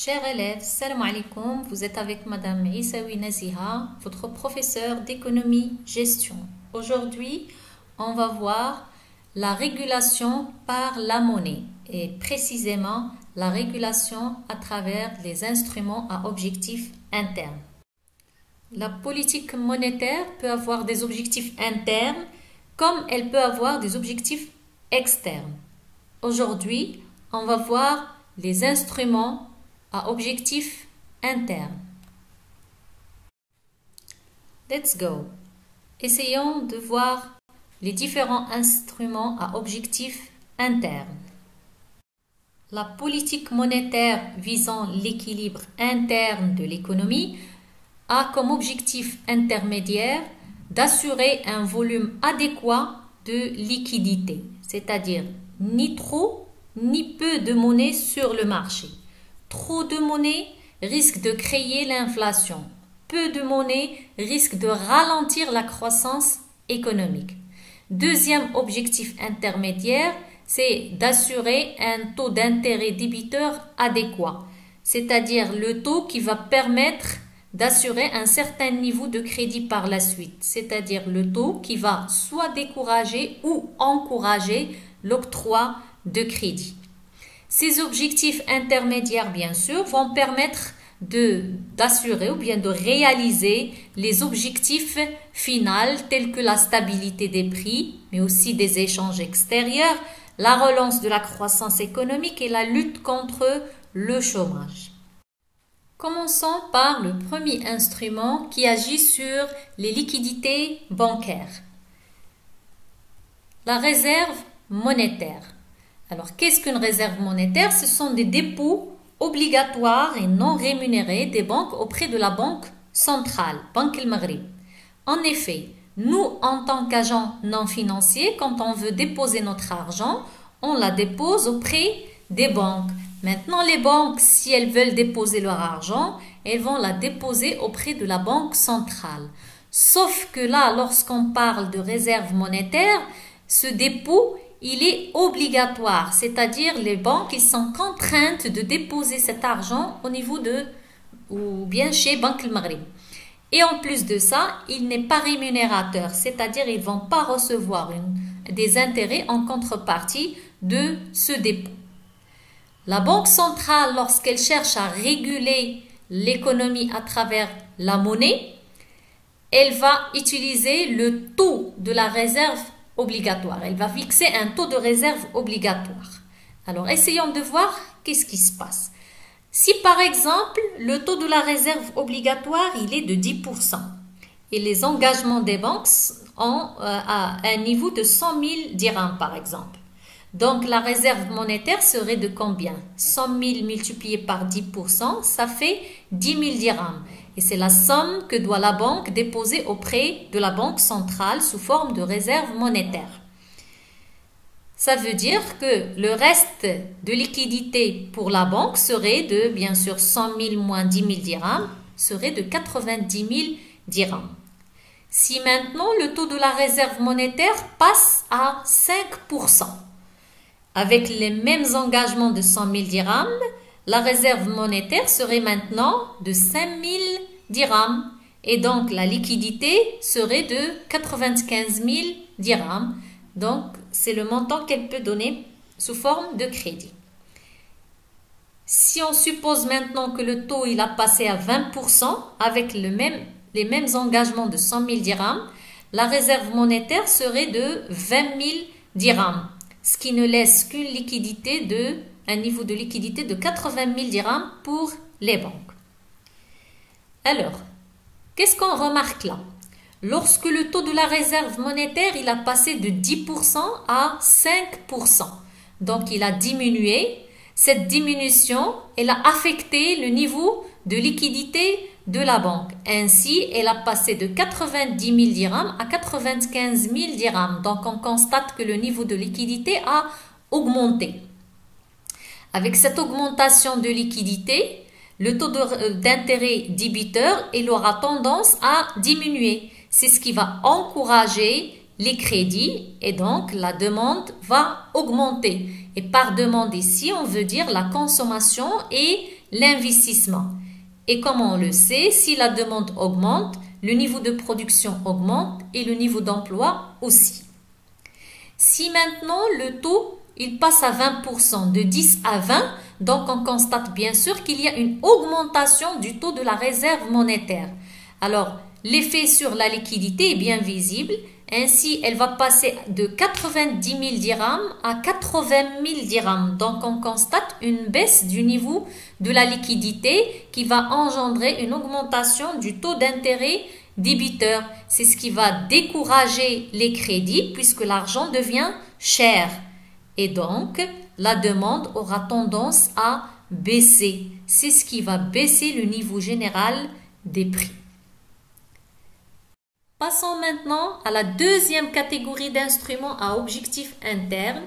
Chers élèves, salam alaikum, vous êtes avec Madame Issaoui Naziha, votre professeure d'économie-gestion. Aujourd'hui, on va voir la régulation par la monnaie et précisément la régulation à travers les instruments à objectifs internes. La politique monétaire peut avoir des objectifs internes comme elle peut avoir des objectifs externes. Aujourd'hui, on va voir les instruments à objectifs internes. Let's go. Essayons de voir les différents instruments à objectifs internes. La politique monétaire visant l'équilibre interne de l'économie a comme objectif intermédiaire d'assurer un volume adéquat de liquidité, c'est-à-dire ni trop ni peu de monnaie sur le marché. Trop de monnaie risque de créer l'inflation. Peu de monnaie risque de ralentir la croissance économique. Deuxième objectif intermédiaire, c'est d'assurer un taux d'intérêt débiteur adéquat, c'est-à-dire le taux qui va permettre d'assurer un certain niveau de crédit par la suite, c'est-à-dire le taux qui va soit décourager ou encourager l'octroi de crédit. Ces objectifs intermédiaires, bien sûr, vont permettre d'assurer ou bien de réaliser les objectifs finaux tels que la stabilité des prix, mais aussi des échanges extérieurs, la relance de la croissance économique et la lutte contre le chômage. Commençons par le premier instrument qui agit sur les liquidités bancaires. La réserve monétaire. Alors, qu'est-ce qu'une réserve monétaire? Ce sont des dépôts obligatoires et non rémunérés des banques auprès de la banque centrale, Banque El Maghrib. En effet, nous, en tant qu'agents non financiers, quand on veut déposer notre argent, on la dépose auprès des banques. Maintenant, les banques, si elles veulent déposer leur argent, elles vont la déposer auprès de la banque centrale. Sauf que là, lorsqu'on parle de réserve monétaire, ce dépôt, il est obligatoire, c'est-à-dire les banques ils sont contraintes de déposer cet argent au niveau ou bien chez Banque El Maghrib. Et en plus de ça, il n'est pas rémunérateur, c'est-à-dire ils ne vont pas recevoir des intérêts en contrepartie de ce dépôt. La Banque centrale, lorsqu'elle cherche à réguler l'économie à travers la monnaie, elle va utiliser le taux de la réserve obligatoire. Elle va fixer un taux de réserve obligatoire. Alors, essayons de voir qu'est-ce qui se passe. Si par exemple, le taux de la réserve obligatoire, il est de 10% et les engagements des banques ont à un niveau de 100 000 dirhams par exemple. Donc, la réserve monétaire serait de combien? 100 000 multiplié par 10%, ça fait 10 000 dirhams. Et c'est la somme que doit la banque déposer auprès de la banque centrale sous forme de réserve monétaire. Ça veut dire que le reste de liquidité pour la banque serait de, bien sûr, 100 000 moins 10 000 dirhams, serait de 90 000 dirhams. Si maintenant le taux de la réserve monétaire passe à 5%, avec les mêmes engagements de 100 000 dirhams, la réserve monétaire serait maintenant de 5 000 dirhams et donc la liquidité serait de 95 000 dirhams. Donc, c'est le montant qu'elle peut donner sous forme de crédit. Si on suppose maintenant que le taux il a passé à 20% avec les mêmes engagements de 100 000 dirhams, la réserve monétaire serait de 20 000 dirhams, ce qui ne laisse qu'une liquidité un niveau de liquidité de 80 000 dirhams pour les banques. Alors, qu'est-ce qu'on remarque là? Lorsque le taux de la réserve monétaire, il a passé de 10% à 5%, donc il a diminué, cette diminution, elle a affecté le niveau de liquidité de la banque. Ainsi, elle a passé de 90 000 dirhams à 95 000 dirhams. Donc, on constate que le niveau de liquidité a augmenté. Avec cette augmentation de liquidité, le taux d'intérêt débiteur, il aura tendance à diminuer. C'est ce qui va encourager les crédits et donc la demande va augmenter. Et par demande ici, on veut dire la consommation et l'investissement. Et comme on le sait, si la demande augmente, le niveau de production augmente et le niveau d'emploi aussi. Si maintenant le taux il passe à 20%, de 10 à 20, donc on constate bien sûr qu'il y a une augmentation du taux de la réserve monétaire. Alors, l'effet sur la liquidité est bien visible. Ainsi, elle va passer de 90 000 dirhams à 80 000 dirhams. Donc, on constate une baisse du niveau de la liquidité qui va engendrer une augmentation du taux d'intérêt débiteur. C'est ce qui va décourager les crédits puisque l'argent devient cher. Et donc, la demande aura tendance à baisser. C'est ce qui va baisser le niveau général des prix. Passons maintenant à la deuxième catégorie d'instruments à objectif interne,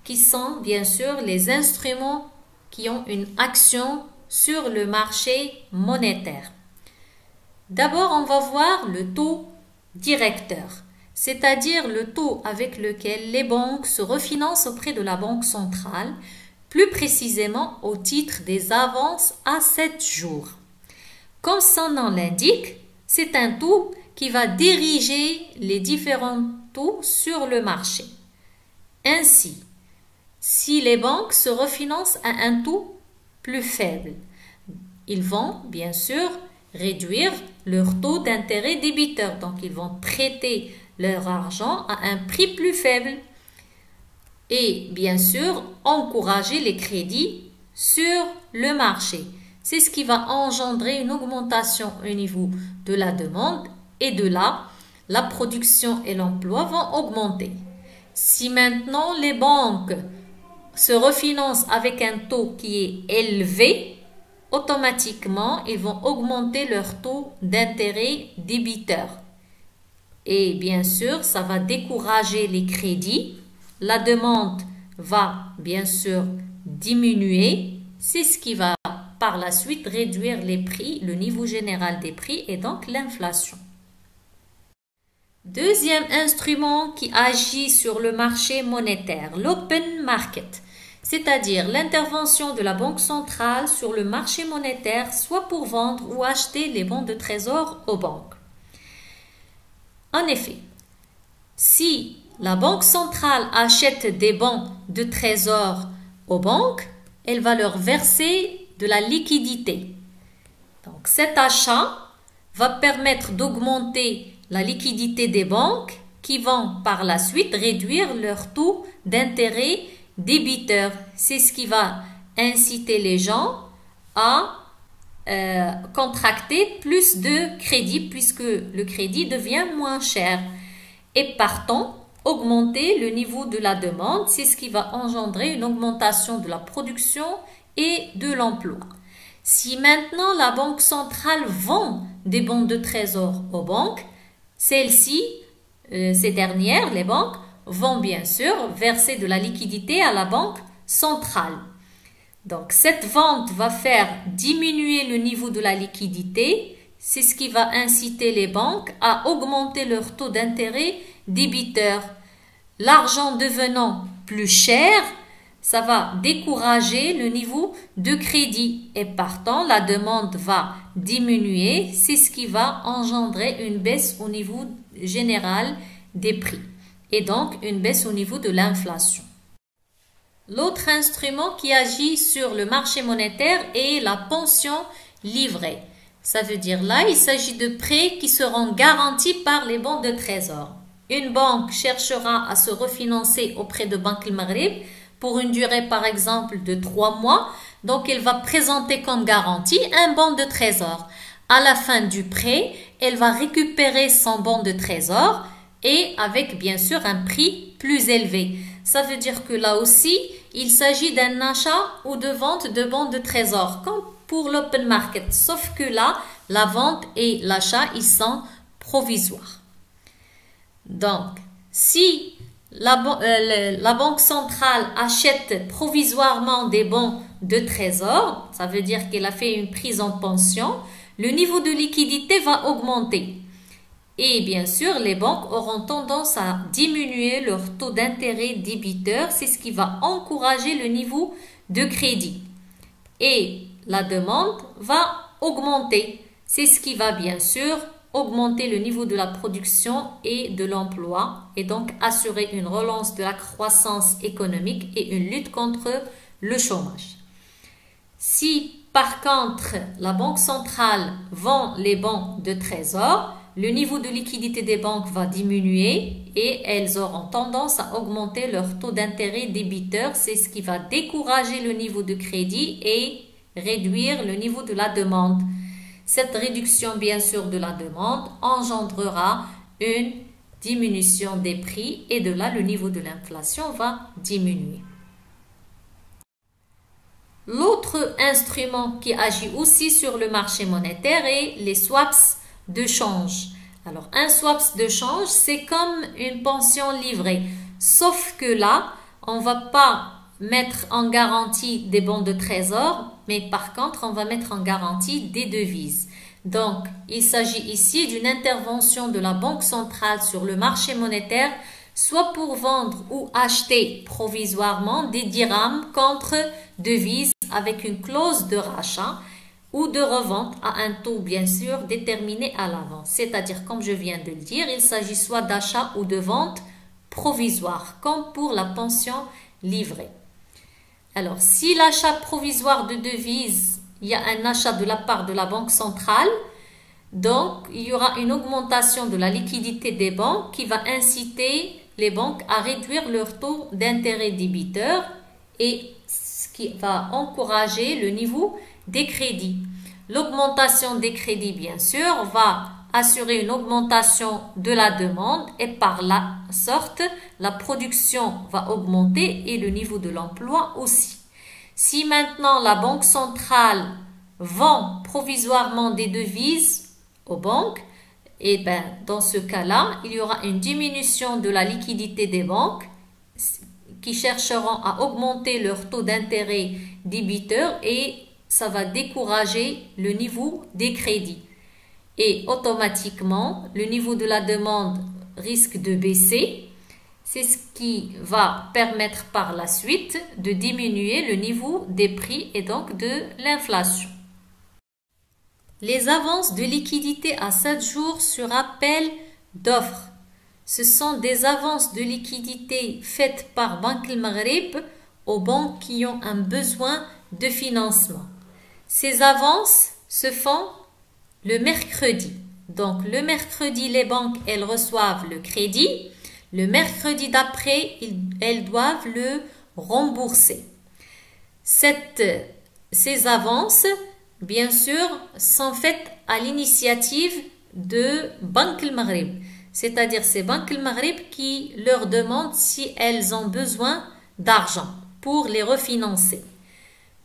qui sont bien sûr les instruments qui ont une action sur le marché monétaire. D'abord, on va voir le taux directeur, c'est-à-dire le taux avec lequel les banques se refinancent auprès de la Banque centrale, plus précisément au titre des avances à 7 jours. Comme son nom l'indique, c'est un taux qui va diriger les différents taux sur le marché. Ainsi, si les banques se refinancent à un taux plus faible, ils vont bien sûr réduire leur taux d'intérêt débiteur. Donc, ils vont prêter leur argent à un prix plus faible et bien sûr encourager les crédits sur le marché. C'est ce qui va engendrer une augmentation au niveau de la demande et de là, la production et l'emploi vont augmenter. Si maintenant les banques se refinancent avec un taux qui est élevé, automatiquement, ils vont augmenter leur taux d'intérêt débiteur. Et bien sûr, ça va décourager les crédits. La demande va bien sûr diminuer. C'est ce qui va par la suite réduire les prix, le niveau général des prix et donc l'inflation. Deuxième instrument qui agit sur le marché monétaire, l'open market, c'est-à-dire l'intervention de la Banque centrale sur le marché monétaire, soit pour vendre ou acheter les bons de trésor aux banques. En effet, si la Banque centrale achète des bons de trésor aux banques, elle va leur verser de la liquidité. Donc cet achat va permettre d'augmenter la liquidité des banques qui vont par la suite réduire leur taux d'intérêt débiteur. C'est ce qui va inciter les gens à contracter plus de crédit puisque le crédit devient moins cher et partant augmenter le niveau de la demande. C'est ce qui va engendrer une augmentation de la production et de l'emploi. Si maintenant la Banque centrale vend des bons de trésor aux banques, celles-ci, ces dernières, les banques, vont bien sûr verser de la liquidité à la Banque centrale. Donc, cette vente va faire diminuer le niveau de la liquidité. C'est ce qui va inciter les banques à augmenter leur taux d'intérêt débiteur. L'argent devenant plus cher, ça va décourager le niveau de crédit et partant, la demande va diminuer. C'est ce qui va engendrer une baisse au niveau général des prix et donc une baisse au niveau de l'inflation. L'autre instrument qui agit sur le marché monétaire est la pension livrée. Ça veut dire là, il s'agit de prêts qui seront garantis par les bons de trésor. Une banque cherchera à se refinancer auprès de Banque El Maghreb pour une durée par exemple de 3 mois. Donc, elle va présenter comme garantie un bon de trésor. À la fin du prêt, elle va récupérer son bon de trésor et avec bien sûr un prix plus élevé. Ça veut dire que là aussi, il s'agit d'un achat ou de vente de bons de trésor, comme pour l'open market. Sauf que là, la vente et l'achat, ils sont provisoires. Donc, si la Banque centrale achète provisoirement des bons de trésor, ça veut dire qu'elle a fait une prise en pension, le niveau de liquidité va augmenter. Et bien sûr, les banques auront tendance à diminuer leur taux d'intérêt débiteur. C'est ce qui va encourager le niveau de crédit. Et la demande va augmenter. C'est ce qui va bien sûr augmenter le niveau de la production et de l'emploi et donc assurer une relance de la croissance économique et une lutte contre le chômage. Si par contre la Banque centrale vend les bons de trésor, le niveau de liquidité des banques va diminuer et elles auront tendance à augmenter leur taux d'intérêt débiteur. C'est ce qui va décourager le niveau de crédit et réduire le niveau de la demande. Cette réduction, bien sûr, de la demande engendrera une diminution des prix et de là, le niveau de l'inflation va diminuer. L'autre instrument qui agit aussi sur le marché monétaire est les swaps de change. Alors, un swaps de change, c'est comme une pension livrée. Sauf que là, on ne va pas mettre en garantie des bons de trésor, mais par contre, on va mettre en garantie des devises. Donc, il s'agit ici d'une intervention de la Banque centrale sur le marché monétaire, soit pour vendre ou acheter provisoirement des dirhams contre devises avec une clause de rachat ou de revente à un taux bien sûr déterminé à l'avance. C'est-à-dire, comme je viens de le dire, il s'agit soit d'achat ou de vente provisoire, comme pour la pension livrée. Alors, si l'achat provisoire de devises, il y a un achat de la part de la Banque centrale, donc il y aura une augmentation de la liquidité des banques qui va inciter les banques à réduire leur taux d'intérêt débiteur et ce qui va encourager le niveau des crédits. L'augmentation des crédits, bien sûr, va assurer une augmentation de la demande et par la sorte, la production va augmenter et le niveau de l'emploi aussi. Si maintenant la Banque centrale vend provisoirement des devises aux banques, et ben dans ce cas-là, il y aura une diminution de la liquidité des banques qui chercheront à augmenter leur taux d'intérêt débiteur et ça va décourager le niveau des crédits. Et automatiquement, le niveau de la demande risque de baisser. C'est ce qui va permettre par la suite de diminuer le niveau des prix et donc de l'inflation. Les avances de liquidité à 7 jours sur appel d'offres. Ce sont des avances de liquidité faites par Banque El Maghreb aux banques qui ont un besoin de financement. Ces avances se font le mercredi. Donc le mercredi, les banques, elles reçoivent le crédit. Le mercredi d'après, elles doivent le rembourser. Ces avances, bien sûr, sont faites à l'initiative de Banque El Maghreb. C'est-à-dire c'est Banque El Maghreb qui leur demande si elles ont besoin d'argent pour les refinancer.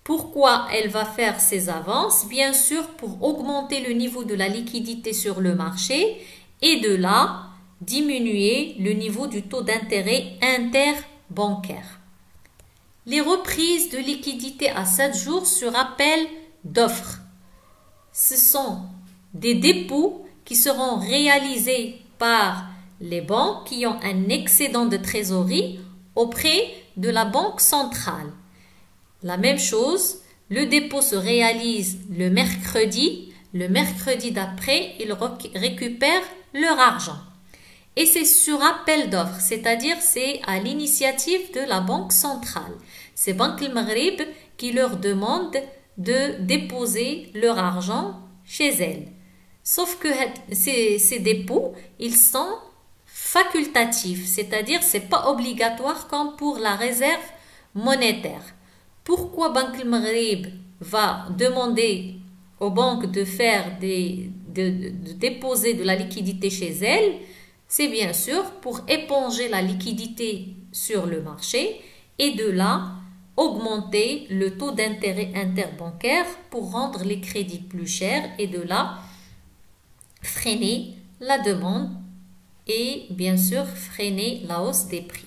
Pourquoi elle va faire ces avances? Bien sûr, pour augmenter le niveau de la liquidité sur le marché et de là, diminuer le niveau du taux d'intérêt interbancaire. Les reprises de liquidité à 7 jours sur appel d'offres. Ce sont des dépôts qui seront réalisés par les banques qui ont un excédent de trésorerie auprès de la Banque centrale. La même chose, le dépôt se réalise le mercredi d'après, ils récupèrent leur argent. Et c'est sur appel d'offres, c'est-à-dire c'est à l'initiative de la Banque centrale. C'est Banque El Maghreb qui leur demande de déposer leur argent chez elle. Sauf que ces dépôts, ils sont facultatifs, c'est-à-dire c'est pas obligatoire comme pour la réserve monétaire. Pourquoi Banque El Maghreb va demander aux banques de déposer de la liquidité chez elles? C'est bien sûr pour éponger la liquidité sur le marché et de là augmenter le taux d'intérêt interbancaire pour rendre les crédits plus chers et de là freiner la demande et bien sûr freiner la hausse des prix.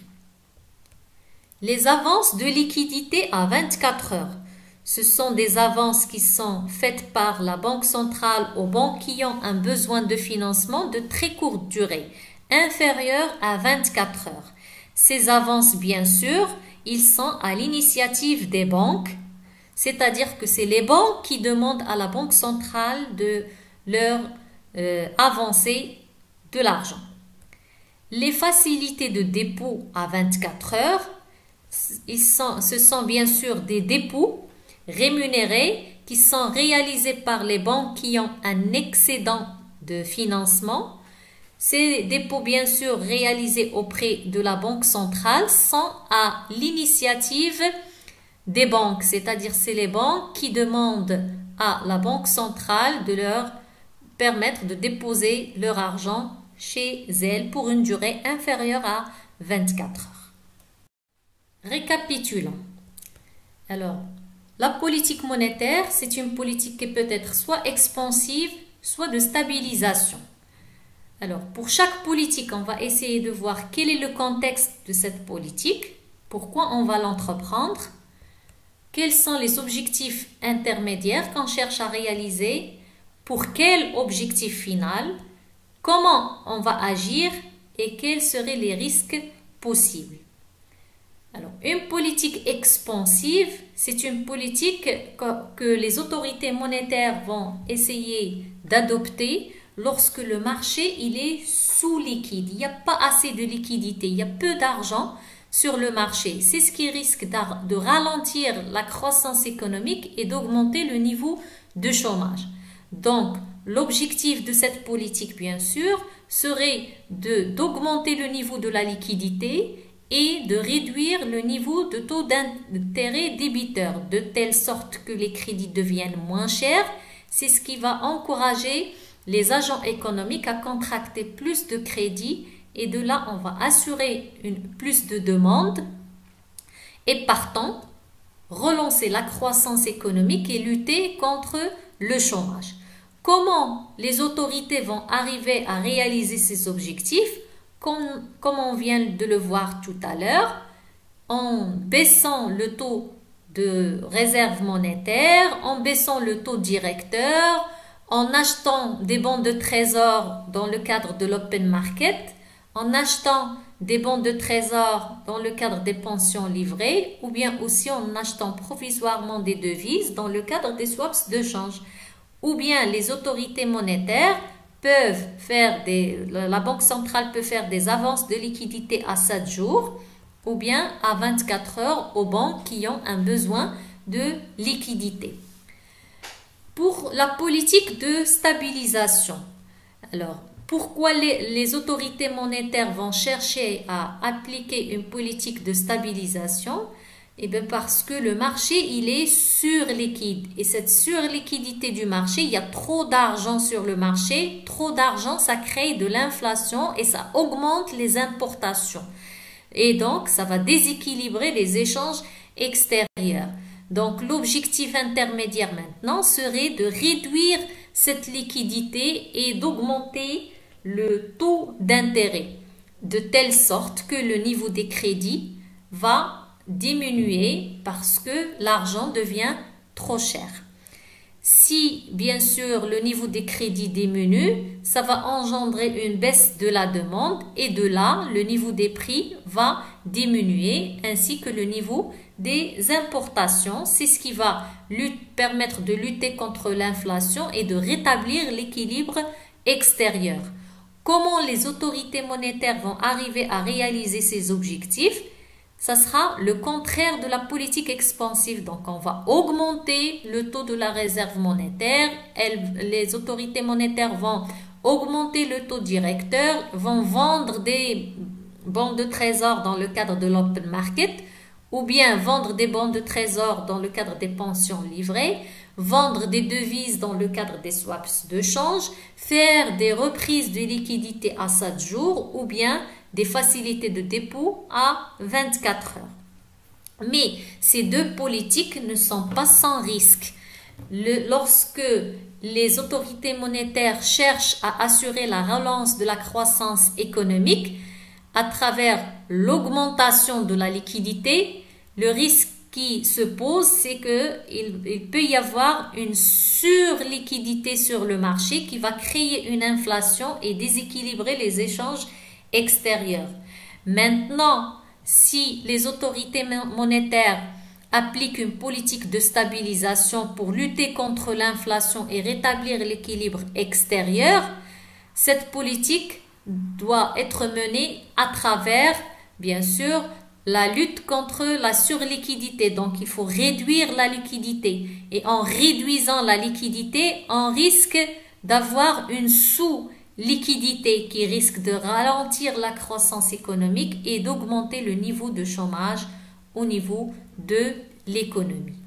Les avances de liquidité à 24 heures. Ce sont des avances qui sont faites par la Banque centrale aux banques qui ont un besoin de financement de très courte durée, inférieur à 24 heures. Ces avances, bien sûr, ils sont à l'initiative des banques. c'est-à-dire que c'est les banques qui demandent à la Banque centrale de leur avancer de l'argent. Les facilités de dépôt à 24 heures, ce sont bien sûr des dépôts rémunérés qui sont réalisés par les banques qui ont un excédent de financement. Ces dépôts, bien sûr, réalisés auprès de la Banque centrale sont à l'initiative des banques, c'est-à-dire c'est les banques qui demandent à la Banque centrale de leur permettre de déposer leur argent chez elles pour une durée inférieure à 24 heures. Récapitulons. Alors, la politique monétaire, c'est une politique qui peut être soit expansive, soit de stabilisation. Alors, pour chaque politique, on va essayer de voir quel est le contexte de cette politique, pourquoi on va l'entreprendre, quels sont les objectifs intermédiaires qu'on cherche à réaliser, pour quel objectif final, comment on va agir et quels seraient les risques possibles. Alors, une politique expansive, c'est une politique que les autorités monétaires vont essayer d'adopter lorsque le marché il est sous-liquide. Il n'y a pas assez de liquidité, il y a peu d'argent sur le marché. C'est ce qui risque de ralentir la croissance économique et d'augmenter le niveau de chômage. Donc, l'objectif de cette politique, bien sûr, serait d'augmenter le niveau de la liquidité et de réduire le niveau de taux d'intérêt débiteur, de telle sorte que les crédits deviennent moins chers. C'est ce qui va encourager les agents économiques à contracter plus de crédits et de là, on va assurer plus de demandes et partant, relancer la croissance économique et lutter contre le chômage. Comment les autorités vont arriver à réaliser ces objectifs? Comme on vient de le voir tout à l'heure, en baissant le taux de réserve monétaire, en baissant le taux directeur, en achetant des bons de trésor dans le cadre de l'open market, en achetant des bons de trésor dans le cadre des pensions livrées ou bien aussi en achetant provisoirement des devises dans le cadre des swaps de change. Ou bien les autorités monétaires peuvent faire la Banque centrale peut faire des avances de liquidité à 7 jours ou bien à 24 heures aux banques qui ont un besoin de liquidité. Pour la politique de stabilisation, alors pourquoi les autorités monétaires vont chercher à appliquer une politique de stabilisation? Eh bien parce que le marché, il est surliquide. Et cette surliquidité du marché, il y a trop d'argent sur le marché. Trop d'argent, ça crée de l'inflation et ça augmente les importations. Et donc, ça va déséquilibrer les échanges extérieurs. Donc, l'objectif intermédiaire maintenant serait de réduire cette liquidité et d'augmenter le taux d'intérêt de telle sorte que le niveau des crédits va diminuer parce que l'argent devient trop cher. Si, bien sûr, le niveau des crédits diminue, ça va engendrer une baisse de la demande et de là, le niveau des prix va diminuer ainsi que le niveau des importations. C'est ce qui va permettre de lutter contre l'inflation et de rétablir l'équilibre extérieur. Comment les autorités monétaires vont arriver à réaliser ces objectifs? Ça sera le contraire de la politique expansive. Donc, on va augmenter le taux de la réserve monétaire. Les autorités monétaires vont augmenter le taux directeur, vont vendre des bons de trésor dans le cadre de l'open market ou bien vendre des bons de trésor dans le cadre des pensions livrées, vendre des devises dans le cadre des swaps de change, faire des reprises de liquidité à 7 jours ou bien des facilités de dépôt à 24 heures. Mais ces deux politiques ne sont pas sans risque. Lorsque les autorités monétaires cherchent à assurer la relance de la croissance économique à travers l'augmentation de la liquidité, le risque qui se pose, c'est qu'il peut y avoir une surliquidité sur le marché qui va créer une inflation et déséquilibrer les échanges extérieurs. Maintenant, si les autorités monétaires applique une politique de stabilisation pour lutter contre l'inflation et rétablir l'équilibre extérieur, cette politique doit être menée à travers, bien sûr, la lutte contre la surliquidité. Donc, il faut réduire la liquidité. Et en réduisant la liquidité, on risque d'avoir une sous-liquidité qui risque de ralentir la croissance économique et d'augmenter le niveau de chômage au niveau de l'économie.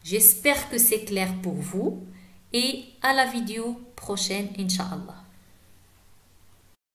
J'espère que c'est clair pour vous et à la vidéo prochaine, Inch'Allah.